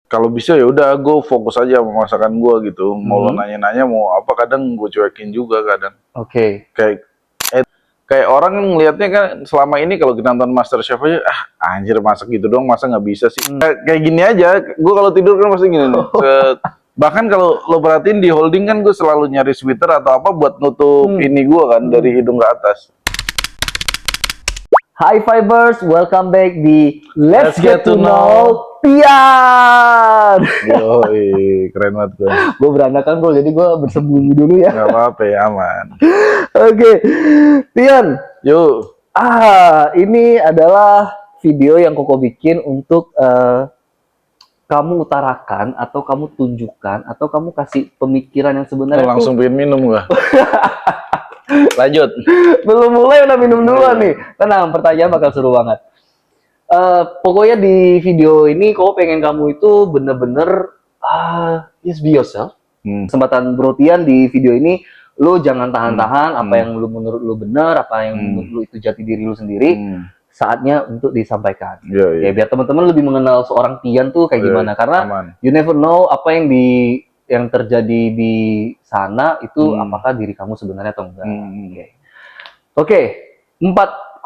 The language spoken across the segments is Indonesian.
Kalau bisa ya udah gue fokus aja sama masakan gue gitu. Mau lo nanya-nanya mau apa, kadang gue cuekin juga kadang. Oke. Kayak orang kan ngelihatnya kan selama ini kalau kita nonton MasterChef aja, anjir masak gitu doang, masa nggak bisa sih? Kayak gini aja, gue kalau tidur kan pasti gini nih. Bahkan kalau lo perhatiin di holding kan gue selalu nyari sweater atau apa buat nutup ini gue kan dari hidung ke atas. Hi Fibers, welcome back di Let's Get to Know Tian. Yoi, keren banget gue. Gue berandakan bro, jadi gue bersembunyi dulu ya. Gak apa-apa ya, aman. Oke, Tian. Yuk. Ini adalah video yang Koko bikin untuk kamu utarakan atau kamu tunjukkan atau kamu kasih pemikiran yang sebenarnya langsung pengen minum gua. Lanjut. Belum mulai udah minum duluan nih. Tenang, pertanyaan bakal seru banget. Pokoknya di video ini kok pengen kamu itu bener-bener just be yourself. Kesempatan Bro Tian di video ini lu jangan tahan-tahan apa yang lu menurut lu benar, apa yang menurut lu itu jati diri lu sendiri. Saatnya untuk disampaikan. Ya biar teman-teman lebih mengenal seorang Tian tuh kayak gimana, karena you never know apa yang terjadi di sana itu apakah diri kamu sebenarnya atau enggak. Oke. 4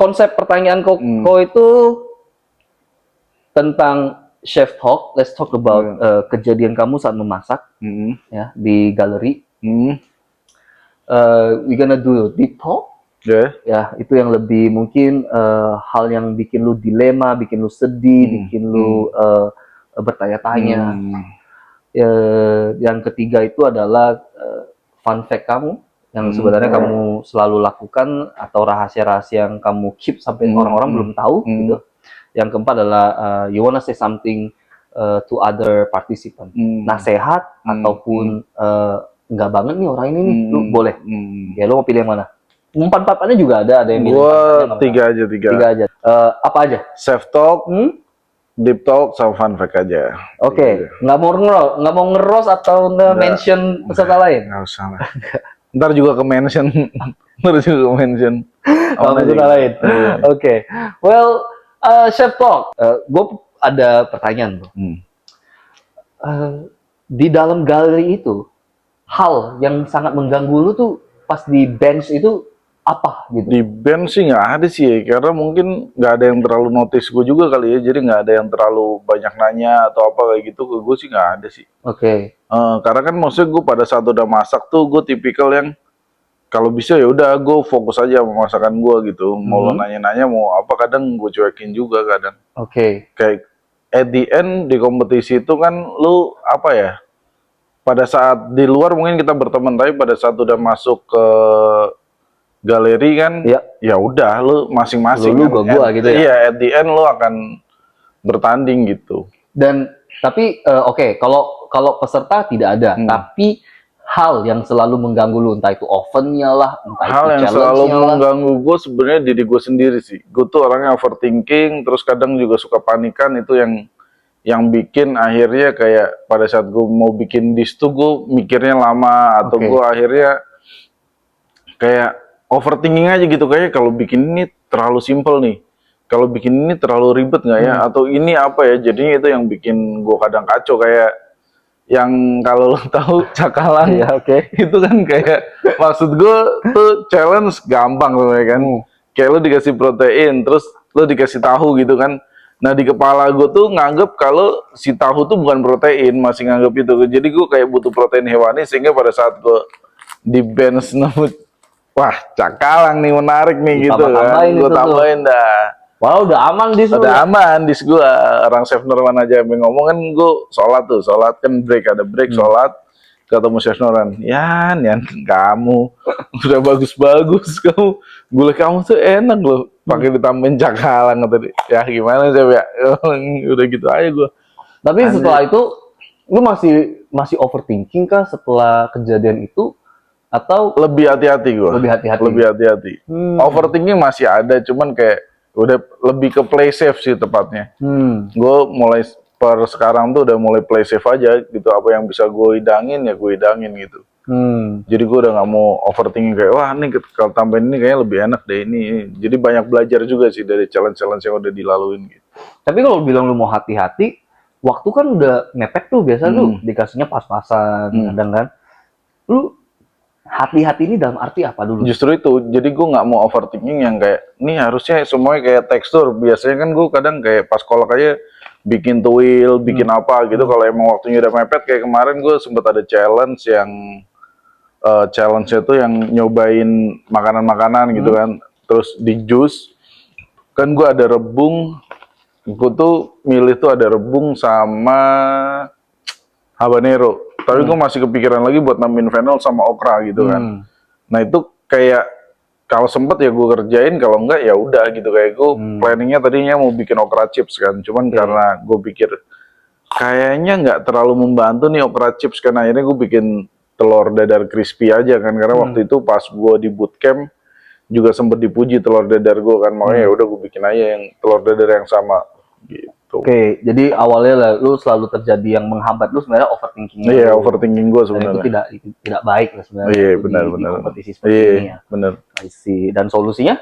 konsep pertanyaan kok itu tentang chef talk. Let's talk about kejadian kamu saat memasak ya di galeri. We gonna do deep talk. Ya, itu yang lebih mungkin hal yang bikin lu dilema, bikin lu sedih, bikin lu bertanya-tanya. Yang ketiga itu adalah fun fact kamu yang sebenarnya kamu selalu lakukan atau rahasia-rahasia yang kamu keep sampai orang-orang belum tahu gitu. Yang keempat adalah you wanna say something to other participant, nasihat ataupun enggak banget nih orang ini nih, lu boleh. Ya lu mau pilih yang mana? Empat-empatnya juga ada yang gua tiga aja. Apa aja? Chef talk, deep talk, sama fun fact aja. Oke. Nggak mau ngeros atau mention peserta lain? Nggak usah lah. Ntar juga ke mention. Peserta lain. Oke. Well, chef talk. Gue ada pertanyaan bro. Di dalam galeri itu, hal yang sangat mengganggu lu tuh pas di bench itu apa gitu? Di bench sih nggak ada sih ya, karena mungkin nggak ada yang terlalu notice gue juga kali ya, jadi nggak ada yang terlalu banyak nanya atau apa kayak gitu ke gue sih, nggak ada sih. Oke. Karena kan maksudnya gue pada saat udah masak tuh gue tipikal yang kalau bisa ya udah gue fokus aja sama masakan gue gitu. Mau lo nanya-nanya mau apa, kadang gue cuekin juga kadang. Oke. Kayak at the end di kompetisi itu kan lu apa ya? Pada saat di luar mungkin kita berteman, tapi pada saat udah masuk ke galeri kan, ya udah lu masing-masing. Gua gitu ya. Iya, at the end lu akan bertanding gitu. Dan tapi oke, kalau peserta tidak ada, tapi hal yang selalu mengganggu lu, entah itu ovennya lah, entah hal itu yang selalu mengganggu gue sebenarnya diri gue sendiri sih. Gue tuh orangnya overthinking, terus kadang juga suka panikan. Itu yang bikin akhirnya kayak pada saat gue mau bikin dish tuh gue mikirnya lama, atau gue akhirnya kayak overthinking aja gitu, kayak kalau bikin ini terlalu simple nih, kalau bikin ini terlalu ribet nggak ya, atau ini apa ya, jadinya itu yang bikin gue kadang kacau. Kayak yang kalau lo tahu cakalang itu kan kayak maksud gue tuh challenge gampang tuh ya kan, kayak lo dikasih protein terus lo dikasih tahu gitu kan. Nah di kepala gue tuh nganggep kalau si tahu tuh bukan protein, masih nganggep itu. Jadi gue kayak butuh protein hewani, sehingga pada saat gue di bench nemu, wah cakalang nih menarik nih gitu kan, gue tambahin dah. Wah udah aman dis. Udah aman dis gue. Orang chef Norman aja yang ngomong kan, gue sholat kan ada break sholat, ketemu chef Norman, Yan kamu udah bagus-bagus, kamu gulai kamu tuh enak loh, pakai ditambahin cakalang tadi. Ya gimana sih ya, udah gitu aja gue. Tapi setelah itu lu masih overthinking kah setelah kejadian itu, atau lebih hati-hati gue? Lebih hati-hati. Overthinking masih ada, cuman kayak udah lebih ke play safe sih tepatnya. Gue mulai sekarang tuh udah mulai play safe aja gitu. Apa yang bisa gue hidangin ya gue hidangin gitu. Jadi gue udah nggak mau overthinking kayak wah nih kalau tambahin ini kayaknya lebih enak deh ini. Jadi banyak belajar juga sih dari challenge yang udah dilaluin gitu. Tapi kalau bilang lu mau hati-hati, waktu kan udah mepet tuh biasa lu dikasihnya pas-pasan kadang kan. Lu hati-hati ini dalam arti apa dulu? Justru itu, jadi gue nggak mau overthinking yang kayak, nih harusnya semuanya kayak tekstur. Biasanya kan gue kadang kayak pas kolak aja bikin tuil, bikin apa gitu. Kalau emang waktunya udah mepet, kayak kemarin gue sempet ada challenge yang challenge-nya tuh yang nyobain makanan-makanan gitu kan. Terus di jus, kan gue ada rebung, gue tuh milih tuh ada rebung sama habanero. Tapi gue masih kepikiran lagi buat nambahin fennel sama okra gitu kan. Nah itu kayak kalau sempet ya gue kerjain, kalau enggak ya udah gitu. Kayak gue planningnya tadinya mau bikin okra chips kan, cuman karena gue pikir kayaknya nggak terlalu membantu nih okra chips, kan akhirnya gue bikin telur dadar crispy aja kan. Karena waktu itu pas gue di bootcamp juga sempet dipuji telur dadar gue kan, makanya ya udah gue bikin aja yang telur dadar yang sama gitu. Oke, jadi awalnya lah, lu selalu terjadi yang menghambat lu sebenarnya overthinking. Iya, overthinking gue Dan sebenarnya. itu tidak baik lah sebenarnya. Iya, di benar. kompetisi seperti Iya, ini ya. benar. I see. Dan solusinya?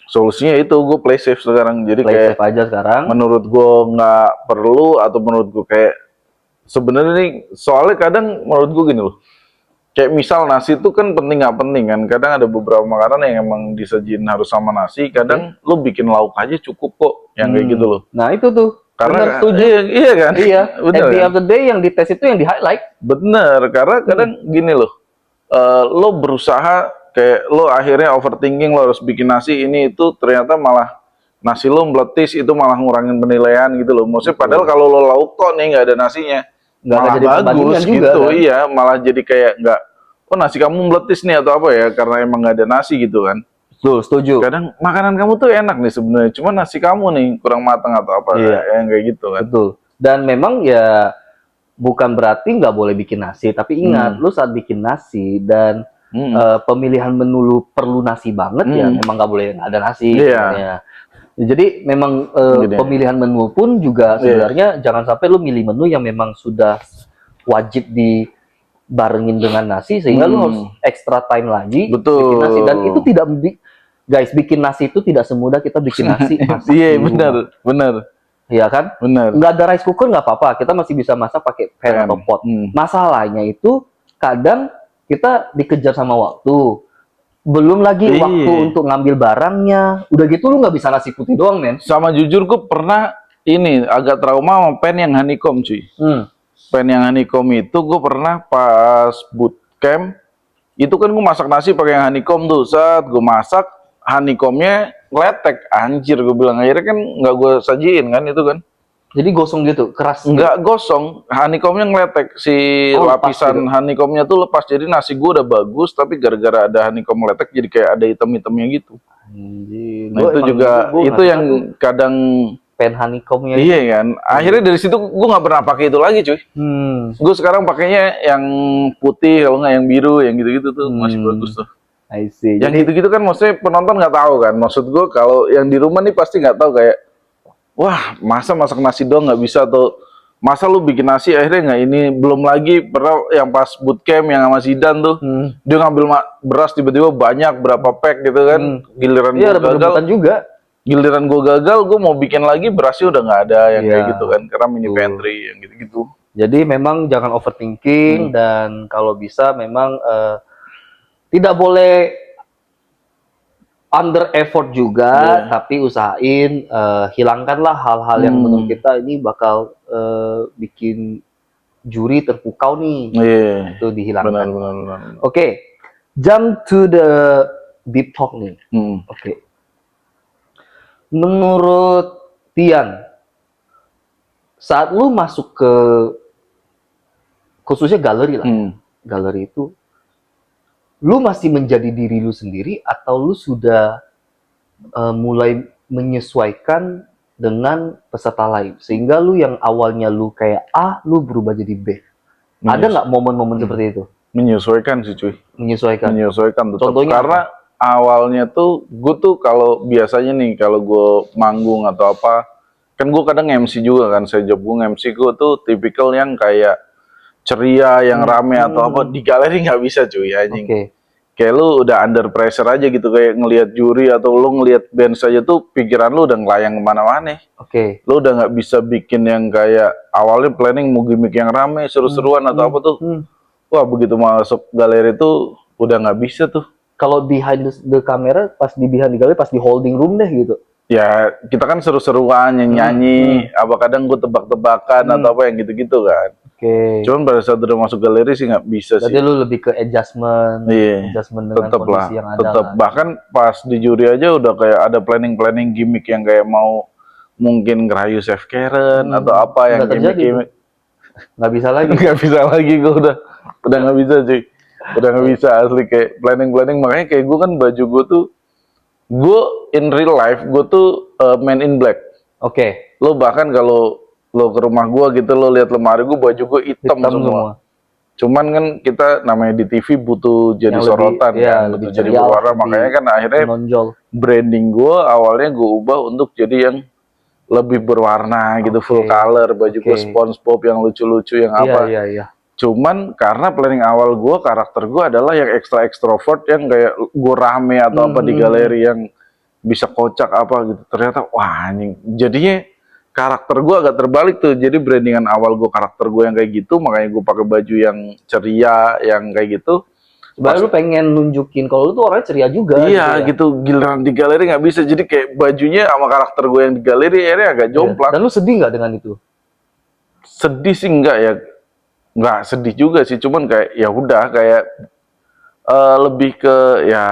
Solusinya itu gue play safe sekarang. Jadi Play kayak safe aja sekarang. menurut gue nggak perlu, atau menurut gue kayak sebenarnya nih, soalnya kadang menurut gue gini loh. Kayak misal nasi itu kan penting nggak penting kan. Kadang ada beberapa makanan yang emang disajin harus sama nasi. Kadang lu bikin lauk aja cukup kok, yang kayak gitu loh. Nah itu tuh. Karena benar, setuju. iya kan? Iya. Bener At the kan? end of the day yang dites itu yang di highlight. Bener, karena kadang gini loh, lo berusaha kayak lo akhirnya overthinking, lo harus bikin nasi ini itu, ternyata malah nasi lo meletis, itu malah ngurangin penilaian gitu loh. Maksudnya padahal kalau lo lauk kok nih nggak ada nasinya, Nggak malah jadi bagus perbandingan juga, gitu, kan? iya, malah jadi kayak nggak, oh nasi kamu meletis nih atau apa ya, karena emang nggak ada nasi gitu kan. Betul, setuju. Kadang makanan kamu tuh enak nih sebenarnya, cuma nasi kamu nih kurang matang atau apa, yang kayak gitu kan. Betul. Dan memang ya bukan berarti nggak boleh bikin nasi, tapi ingat, lu saat bikin nasi dan pemilihan menu lu perlu nasi banget ya, memang nggak boleh nggak ada nasi. Iya. Jadi memang pemilihan menu pun juga sebenarnya jangan sampai lu milih menu yang memang sudah wajib dibarengin dengan nasi, sehingga lu harus extra time lagi bikin nasi. Dan itu tidak guys, bikin nasi itu tidak semudah kita bikin nasi. Iya, benar. Iya kan? Benar. Nggak ada rice cooker nggak apa-apa, kita masih bisa masak pakai pan atau pot. Masalahnya itu kadang kita dikejar sama waktu, belum lagi waktu untuk ngambil barangnya. Udah gitu lu nggak bisa nasi putih doang, men. Sama jujur gue pernah ini agak trauma sama pan yang honeycomb cuy. Pan yang honeycomb itu gue pernah pas bootcamp, itu kan gue masak nasi pakai yang honeycomb tuh. Saat gue masak, honeycombnya ngeletek, anjir gue bilang. Akhirnya kan nggak gue sajiin kan itu kan. Jadi gosong gitu, keras. Nggak gosong, honeycombnya ngeletek. Si lapisan gitu. Honeycombnya tuh lepas, jadi nasi gue udah bagus, tapi gara-gara ada honeycomb ngeletek jadi kayak ada hitam-hitamnya gitu. Anjir. Nah itu juga, itu yang kadang pan honeycombnya. Iya kan, akhirnya dari situ gue nggak pernah pakai itu lagi cuy. Gue sekarang pakainya yang putih, kalau nggak yang biru, yang gitu-gitu tuh masih bagus tuh. I see. Yang gitu-gitu kan maksudnya penonton nggak tahu kan. Maksud gue kalau yang di rumah nih pasti nggak tahu kayak, wah masa masak nasi doang nggak bisa, atau masa lu bikin nasi akhirnya nggak ini. Belum lagi pernah yang pas bootcamp yang sama Zidan tuh, dia ngambil beras tiba-tiba banyak berapa pack gitu kan. Giliran gue gagal juga. Giliran gue gagal, gue mau bikin lagi berasnya udah nggak ada yang kayak gitu kan, karena mini pantry yang gitu-gitu. Jadi memang jangan overthinking, dan kalau bisa memang tidak boleh under effort juga, tapi usahain hilangkanlah hal-hal yang menurut kita ini bakal bikin juri terpukau nih. Itu dihilangkan. Benar. Oke, jump to the deep talk nih. Oke. Menurut Tian, saat lu masuk ke khususnya galeri lah, galeri itu, lu masih menjadi diri lu sendiri atau lu sudah mulai menyesuaikan dengan peserta lain, sehingga lu yang awalnya lu kayak A, lu berubah jadi B? Ada nggak momen-momen seperti itu? Menyesuaikan sih cuy. Menyesuaikan tetap. Contohnya karena awalnya tuh gue tuh kalau biasanya nih kalau gue manggung atau apa, kan gue kadang MC juga kan, saya job gue MC, gue tuh tipikal yang kayak ceria, yang rame atau apa. Di galeri nggak bisa cuy anjing. kayak lu udah under pressure aja gitu, kayak ngelihat juri atau lu ngelihat band saja tuh pikiran lu udah ngelayang kemana-mana. Oke. Lu udah nggak bisa bikin yang kayak awalnya planning mau gimmick yang rame, seru-seruan atau apa tuh. Wah, begitu masuk galeri tuh udah nggak bisa tuh. Kalau behind the camera, pas di behind the gallery, pas di holding room deh gitu. Ya, kita kan seru-seruan, nyanyi, apa kadang gue tebak-tebakan atau apa yang gitu-gitu kan. Oke. Cuman pada saat udah masuk galeri sih nggak bisa Berarti sih. lu lebih ke adjustment, Iya, adjustment dengan tetep lah, kondisi yang ada. tetep. Kan? Bahkan pas di juri aja udah kayak ada planning-planning gimmick yang kayak mau mungkin ngerayu Chef Karen atau apa yang Nggak terjadi gimmick-gimmick. Nggak bisa lagi. Nggak bisa lagi, gue udah nggak bisa cuy. Udah nggak bisa asli, kayak planning-planning. Makanya kayak gue kan baju gue tuh, gue in real life gue tuh man in black. Oke. Lo bahkan kalau lo ke rumah gue gitu, lo lihat lemari gue, baju gue hitam semua. Cuman kan kita namanya di TV butuh jadi Yang sorotan lebih, kan, ya, butuh lebih jadi ceria, berwarna. lebih Makanya kan akhirnya menonjol. branding gue awalnya gue ubah untuk jadi yang lebih berwarna gitu, full color. Baju gue SpongeBob yang lucu-lucu yang apa. Iya. Cuman karena planning awal gue, karakter gue adalah yang ekstra ekstrovert, yang kayak gue rame atau apa di galeri yang bisa kocak apa gitu. Ternyata wah anjing, jadinya karakter gue agak terbalik tuh. Jadi brandingan awal gue karakter gue yang kayak gitu, makanya gue pakai baju yang ceria yang kayak gitu. Sebenarnya lu pengen nunjukin kalau lu tuh orangnya ceria juga. Iya gitu, giliran di galeri nggak bisa. Jadi kayak bajunya sama karakter gue yang di galeri akhirnya agak jomplang. Dan lu sedih nggak dengan itu? Sedih sih enggak ya, nggak sedih juga sih. Cuman kayak ya udah, kayak lebih ke ya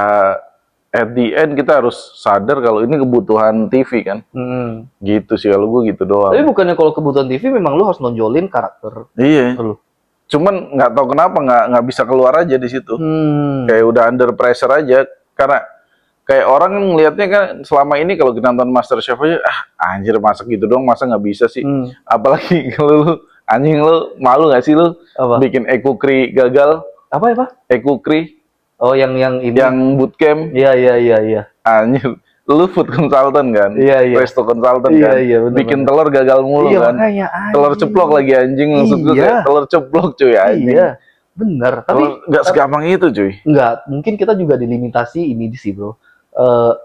at the end kita harus sadar kalau ini kebutuhan TV kan. Gitu sih kalau gue gitu doang. Tapi bukannya kalau kebutuhan TV memang lu harus nonjolin karakter. Iya. Lu. Cuman nggak tahu kenapa nggak bisa keluar aja di situ. Kayak udah under pressure aja, karena kayak orang kan ngelihatnya kan selama ini kalau kita nonton MasterChef aja, anjir masak gitu doang, masa nggak bisa sih. Apalagi kalau lu anjing, lu malu nggak sih lu bikin ekukri gagal? Apa? Ekukri. Oh, yang ini. Yang bootcamp. Iya. Anjir, lu food consultant kan? Iya. Resto consultant kan? Iya, bikin telur gagal mulu kan? Makanya, telur ceplok lagi anjing, maksud gue kayak telur ceplok cuy anjing. Iya, bener. Tapi nggak segampang itu cuy. Nggak, mungkin kita juga dilimitasi ini sih bro.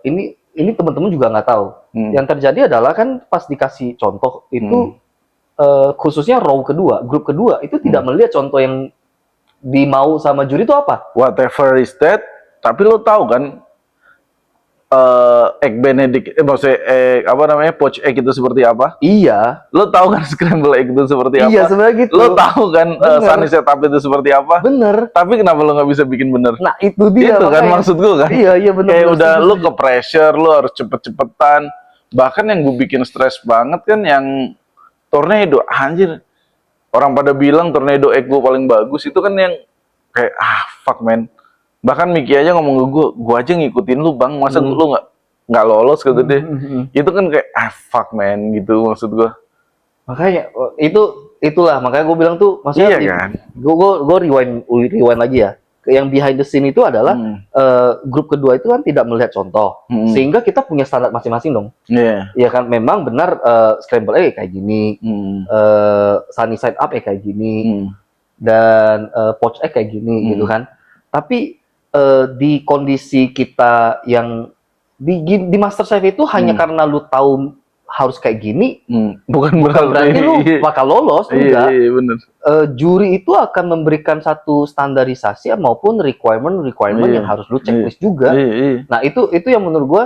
Ini teman-teman juga nggak tahu. Yang terjadi adalah kan pas dikasih contoh itu khususnya grup kedua itu tidak melihat contoh yang dimau sama juri itu apa. Whatever is that, tapi lo tahu kan egg benedict, maksudnya apa namanya, poached egg itu seperti apa? Iya. Lo tahu kan scramble egg itu seperti apa? Iya, sebenarnya gitu. Lo tahu kan sunny setup itu seperti apa? Bener. Tapi kenapa lo nggak bisa bikin bener? Nah itu dia. Itu kan maksud gue kan? Iya bener. Kayak udah lo ke pressure, lo harus cepet-cepetan. Bahkan yang gue bikin stres banget kan yang tornado, anjir. Orang pada bilang tornado egg gue paling bagus, itu kan yang kayak fuck man. Bahkan Miki aja ngomong ke gue aja ngikutin lu bang, masa lu nggak lolos ke gede. Itu kan kayak fuck man gitu maksud gue. Makanya itulah makanya gue bilang tuh, maksudnya iya kan. Gue rewind lagi ya. Yang behind the scene itu adalah grup kedua itu kan tidak melihat contoh, sehingga kita punya standar masing-masing dong. Iya kan, memang benar scramble egg kayak gini, sunny side up kayak gini, dan poached egg kayak gini gitu kan. Tapi di kondisi kita yang di MasterChef itu hanya karena lu tahu harus kayak gini, bukan berarti lu bakal lolos. Enggak. Iya, bener. Juri itu akan memberikan satu standarisasi maupun requirement yang harus lu checklist juga. Nah itu yang menurut gua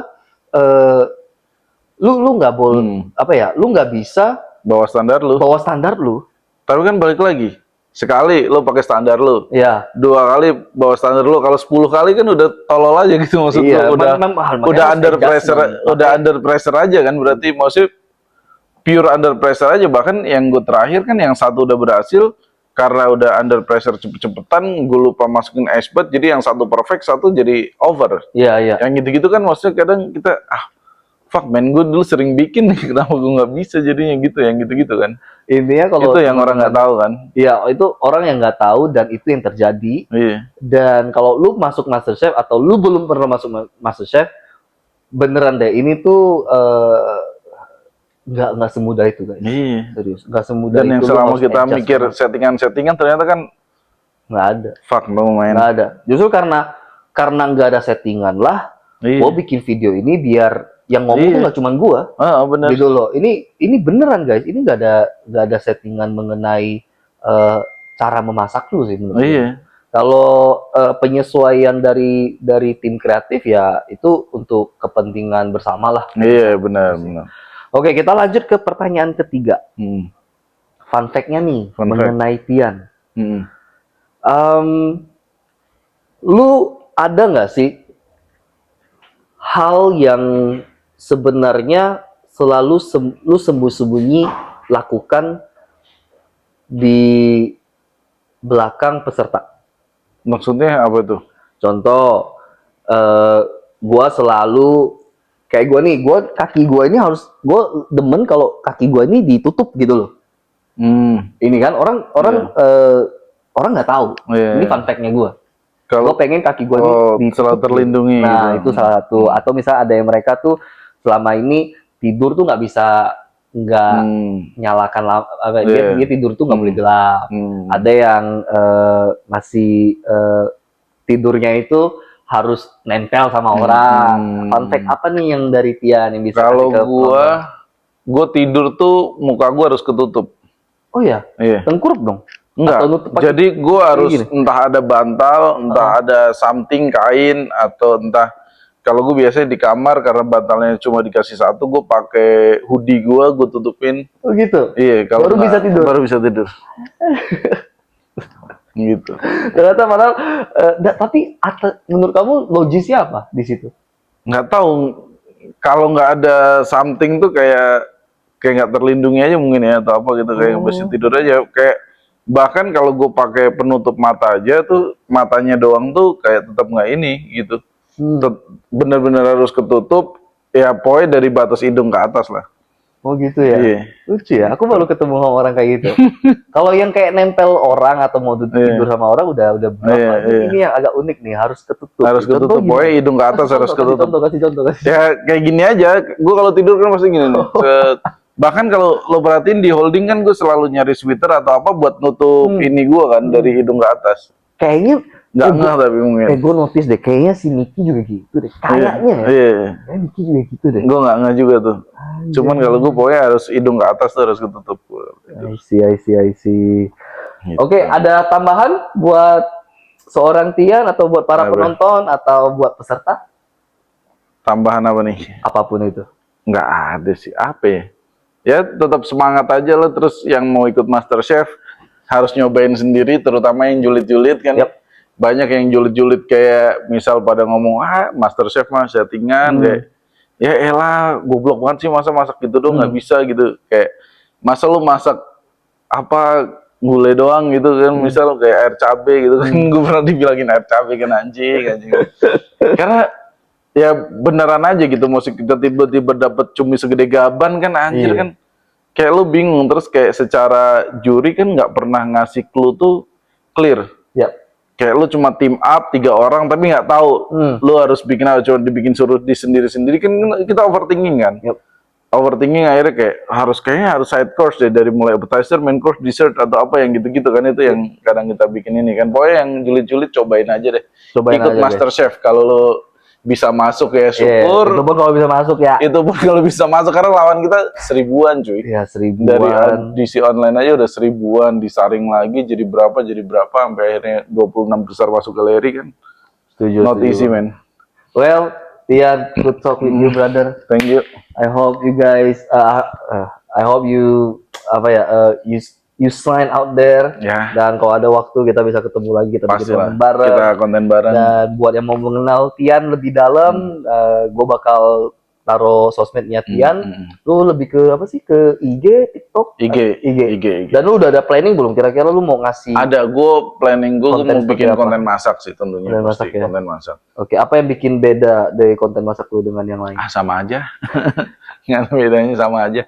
lu nggak boleh lu nggak bisa bawa standar lu. Tapi kan balik lagi, sekali lo pakai standar lo, ya. 2 kali bawa standar lo, kalau 10 kali kan udah tolol aja gitu maksud lo, udah under pressure aja kan, berarti maksudnya pure under pressure aja. Bahkan yang gue terakhir kan yang satu udah berhasil karena udah under pressure cepet-cepetan, gue lupa masukin ice bath, jadi yang satu perfect, satu jadi over. Iya. Yang gitu-gitu kan maksudnya kadang kita fuck man, gue dulu sering bikin nih, kenapa gue nggak bisa jadinya gitu, yang gitu-gitu kan. Intinya kalau itu yang orang nggak tahu kan. Iya, itu orang yang nggak tahu dan itu yang terjadi. Iya. Dan kalau lu masuk MasterChef atau lu belum pernah masuk MasterChef, beneran deh ini tuh nggak semudah itu guys. Iya. Serius, nggak semudah dan itu. Dan yang selama kita mikir settingan ternyata kan nggak ada. Fuck no man. Nggak ada. Justru karena karena nggak ada settingan lah, Iya. gue bikin video ini biar yang ngomong tuh Iya. nggak cuma gue, Benar. gitu loh. Ini beneran guys, ini nggak ada settingan mengenai cara memasak lu sih menurut gue. Iya. Kalau penyesuaian dari tim kreatif ya itu untuk kepentingan bersama lah. Iya, benar. Oke, kita lanjut ke pertanyaan ketiga. Hmm. Fun fact-nya nih Fun fact. mengenai Tian. Hmm. Lu ada nggak sih hal yang sebenarnya selalu lu sembunyi lakukan di belakang peserta? Maksudnya apa tuh? Contoh, gua selalu kayak gua nih, kaki gua ini gua demen kalau kaki gua ini ditutup gitu loh. Ini kan orang nggak tahu. Iya. Ini fun fact-nya gua. Kalau Gua pengen kaki gua ini selalu terlindungi. Nah, gitu. itu salah satu. Atau misalnya ada yang mereka tuh selama ini tidur tuh nggak bisa nyalakan Iya. dia tidur tuh nggak boleh gelap. Ada yang masih tidurnya itu harus nempel sama orang. Fun fact apa nih yang dari Tian yang bisa Kalau kasih ke gua tidur tuh muka gua harus ketutup. Oh ya, Iya. tengkurup dong. Enggak. Atau nutup pakai- Jadi gua harus gini? entah ada bantal, entah ada something kain atau entah kalau gue biasanya di kamar karena bantalnya cuma dikasih satu, gue pakai hoodie gue tutupin. Oh gitu. Iya, kalau Baru bisa tidur. Baru bisa tidur. Gitu. Ternyata padahal tapi menurut kamu logisnya apa di situ? Nggak tahu kalau nggak ada something tuh kayak nggak terlindungi aja mungkin ya atau apa gitu kayak bisa tidur aja kayak bahkan kalau gue pakai penutup mata aja tuh matanya doang tuh kayak tetap nggak ini gitu. Bener-bener harus ketutup ya pokoknya dari batas hidung ke atas lah. Oh gitu ya. Iya. Lucu ya. Aku baru ketemu sama orang kayak gitu. Kalau yang kayak nempel orang atau mau tidur sama orang udah berapa. Iya. Ini yang agak unik nih, harus ketutup. Harus ketutup. Pokoknya hidung ke atas harus ketutup. Kasih contoh. Ya kayak gini aja. Gue kalau tidur kan pasti gini nih. Bahkan kalau lo perhatiin di holding kan gue selalu nyari sweater atau apa buat nutup ini gue kan dari hidung ke atas. Kayaknya Nggak ngeh tapi mungkin. gue notice deh, kayaknya si Niki juga gitu deh. Kayaknya ya. Iya. Kayaknya Niki juga gitu deh. Gue nggak ngeh juga tuh. Cuman kalau gue pokoknya harus hidung ke atas tuh harus ketutup. I see. Gitu. Oke, ada tambahan buat seorang Tian atau buat para penonton atau buat peserta? Tambahan apa nih? Apapun itu. Nggak ada sih. Apa ya? Ya tetap semangat aja lo. Terus yang mau ikut MasterChef harus nyobain sendiri. Terutama yang julid-julid kan. Yap. Banyak yang julid-julid kayak misal pada ngomong MasterChef mah settingan kayak ya elah goblok banget sih masa masak gitu dong nggak bisa gitu kayak masa lu masak apa gulai doang gitu kan misal kayak air cabe gitu kan gue pernah dibilangin air cabe kan anjing karena ya beneran aja gitu musik kita tiba-tiba dapet cumi segede gaban kan anjir kan kayak lu bingung terus kayak secara juri kan nggak pernah ngasih clue tuh clear kayak lu cuma team up 3 orang tapi nggak tahu lu harus bikin apa cuma dibikin suruh di sendiri kan kita overthinking kan overthinking akhirnya kayaknya harus side course deh dari mulai appetizer main course dessert atau apa yang gitu-gitu kan itu yang kadang kita bikin ini kan pokoknya yang julid-julid cobain aja deh ikut MasterChef kalau lu bisa masuk ya syukur itu pun kalau bisa masuk ya itu pun kalau bisa masuk karena lawan kita 1000-an cuy ya 1000-an dari audisi online aja udah 1000-an disaring lagi jadi berapa sampai akhirnya 26 besar masuk galeri kan setuju easy man. Well Tian, good talk with you brother. Thank you. I hope you guys I hope you you sign out there dan kalau ada waktu kita bisa ketemu lagi kita bikin konten bareng. Kita konten bareng. Dan buat yang mau mengenal Tian lebih dalam, gue bakal taruh sosmednya Tian. Lu lebih ke apa sih? Ke IG, TikTok? IG. Dan lu udah ada planning belum? Kira-kira lu mau ngasih? Ada, planning gue mau bikin konten masak sih tentunya. Konten masak. Oke, apa yang bikin beda dari konten masak lu dengan yang lain? Sama aja. Nggak bedanya sama aja.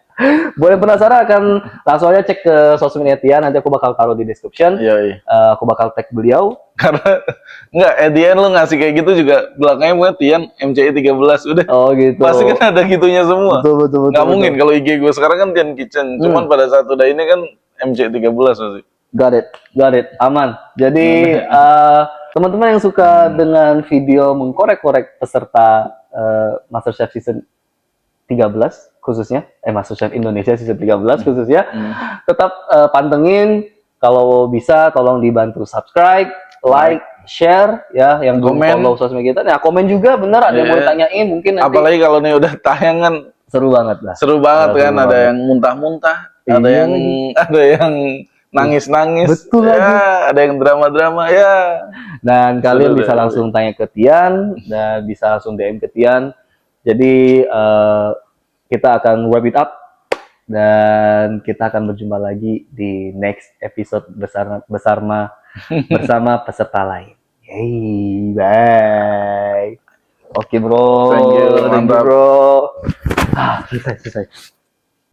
Boleh penasaran akan langsung aja cek ke sosmednya Tian, nanti aku bakal taruh di description. Iya. Aku bakal tag beliau. Karena enggak, at the end lu ngasih kayak gitu juga belakangnya buat Tian MCI 13 udah. Oh gitu. Pasti kan ada gitunya semua. Betul. Nggak mungkin kalau IG gue sekarang kan Tian Kitchen. Cuman pada saat udah ini kan MCI 13 masih. Got it. Aman. Jadi teman-teman yang suka dengan video mengkorek-korek peserta MasterChef season 13 khususnya, MasterChef Indonesia season 13 khususnya, tetap pantengin. Kalau bisa tolong dibantu subscribe, like, share ya, yang belum Komen. follow sosmed kita. Nah, komen juga bener, ada yang mau Iya. ditanyain mungkin nanti. Apalagi kalau nih udah tayang kan Seru banget lah. seru banget Seru kan, ada banget. yang muntah-muntah, Iya ada yang lagi. ada yang nangis-nangis, Betul ya, lagi. ada yang drama-drama ya. Dan kalian Seru bisa deh. langsung tanya ke Tian dan bisa langsung DM ke Tian. Jadi kita akan wrap it up dan kita akan berjumpa lagi di next episode bersama peserta lain. Hey, bye. Oke bro, Thank you, mantap. bro. Selesai.